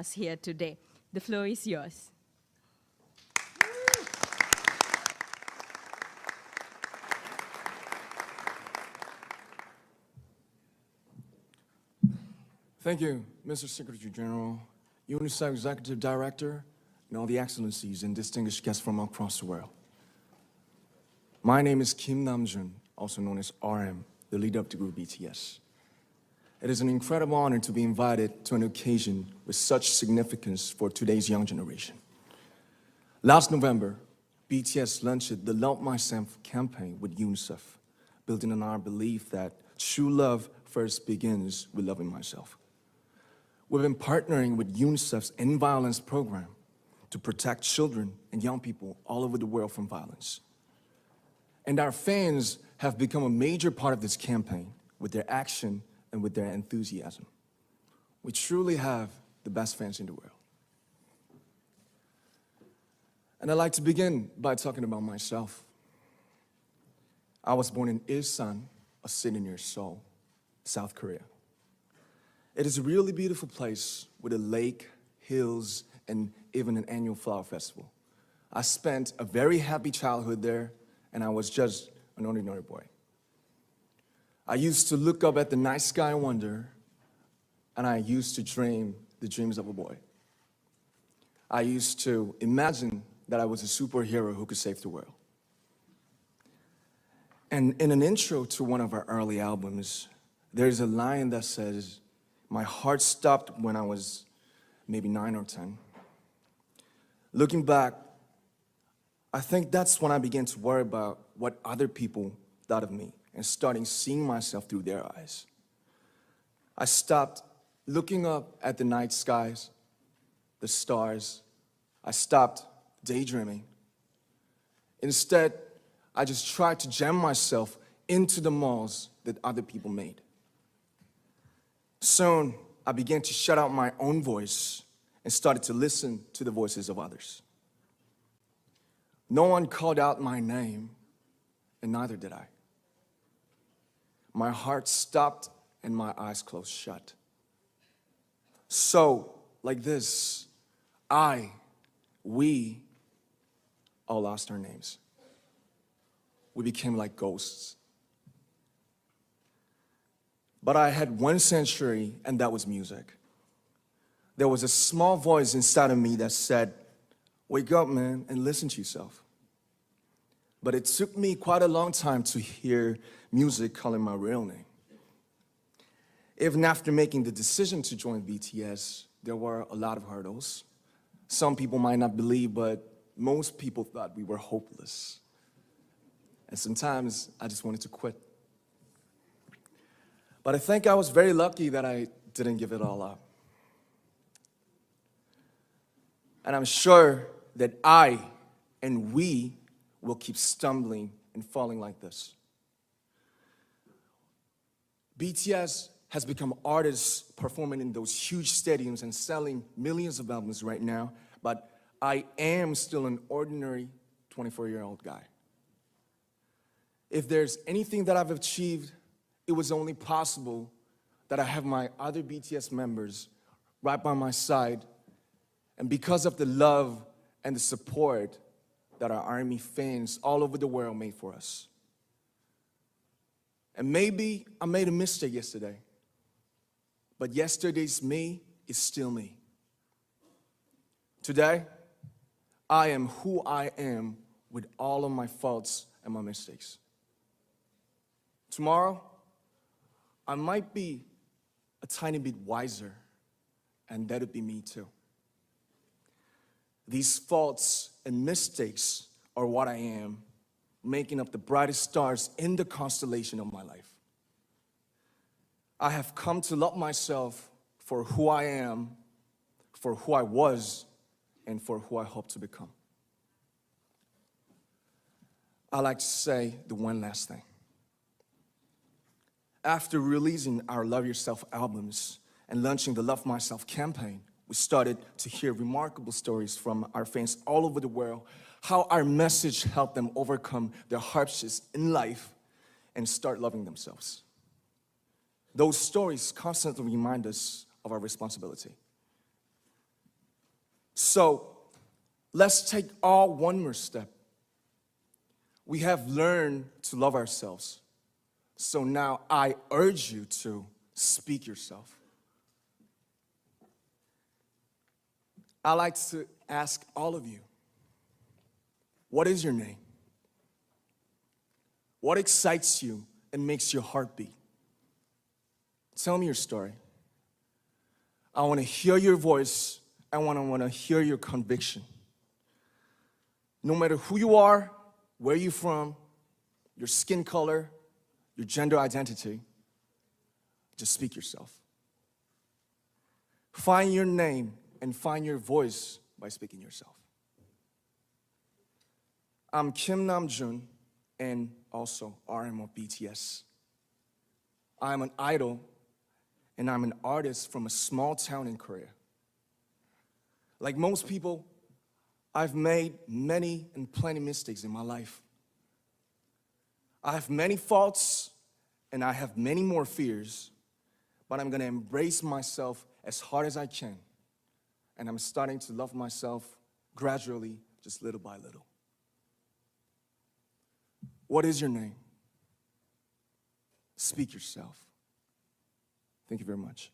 us here today. The floor is yours. Thank you, Mr. Secretary General, Unicef Executive Director, and all the excellencies and distinguished guests from across the world. My name is Kim Namjoon, also known as RM, the leader of the group BTS. It is an incredible honor to be invited to an occasion with such significance for today's young generation. Last November, BTS launched the Love Myself campaign with Unicef, building on our belief that true love first begins with loving myself. We've been partnering with UNICEF's End Violence program to protect children and young people all over the world from violence. And our fans have become a major part of this campaign with their action and with their enthusiasm. We truly have the best fans in the world. And I'd like to begin by talking about myself. I was born in Ilsan, a city near Seoul, South Korea. It is a really beautiful place with a lake, hills, and even an annual flower festival. I spent a very happy childhood there, and I was just an ordinary boy. I used to look up at the night sky and wonder, and I used to dream the dreams of a boy. I used to imagine that I was a superhero who could save the world. And in an intro to one of our early albums, there's a line that says, "My heart stopped when I was maybe 9 or 10. Looking back, I think that's when I began to worry about what other people thought of me and starting seeing myself through their eyes. I stopped looking up at the night skies, the stars. I stopped daydreaming. Instead, I just tried to jam myself into the malls that other people made. Soon, I began to shut out my own voice and started to listen to the voices of others. No one called out my name, and neither did I. My heart stopped and my eyes closed shut. So, like this, we all lost our names. We became like ghosts. But I had one sanctuary, and that was music. There was a small voice inside of me that said, "Wake up, man, and listen to yourself." But it took me quite a long time to hear music calling my real name. Even after making the decision to join BTS, there were a lot of hurdles. Some people might not believe, but most people thought we were hopeless. And sometimes I just wanted to quit. But I think I was very lucky that I didn't give it all up. And I'm sure that I and we will keep stumbling and falling like this. BTS has become artists performing in those huge stadiums and selling millions of albums right now, but I am still an ordinary 24-year-old guy. If there's anything that I've achieved, it was only possible that I have my other BTS members right by my side, and because of the love and the support that our ARMY fans all over the world made for us. And maybe I made a mistake yesterday, but yesterday's me is still me. Today, I am who I am with all of my faults and my mistakes. Tomorrow, I might be a tiny bit wiser, and that would be me too. These faults and mistakes are what I am, making up the brightest stars in the constellation of my life. I have come to love myself for who I am, for who I was, and for who I hope to become. I like to say the one last thing. After releasing our Love Yourself albums and launching the Love Myself campaign, we started to hear remarkable stories from our fans all over the world, how our message helped them overcome their hardships in life and start loving themselves. Those stories constantly remind us of our responsibility. So let's take all one more step. We have learned to love ourselves. So now I urge you to speak yourself. I like to ask all of you, what is your name? What excites you and makes your heart beat? Tell me your story. I want to hear your voice. I want to hear your conviction. No matter who you are, where you're from, your skin color, your gender identity, just speak yourself. Find your name and find your voice by speaking yourself. I'm Kim Namjoon, and also RM of BTS. I'm an idol, and I'm an artist from a small town in Korea. Like most people, I've made many and plenty mistakes in my life. I have many faults, and I have many more fears, but I'm gonna embrace myself as hard as I can, and I'm starting to love myself gradually, just little by little. What is your name? Speak yourself. Thank you very much.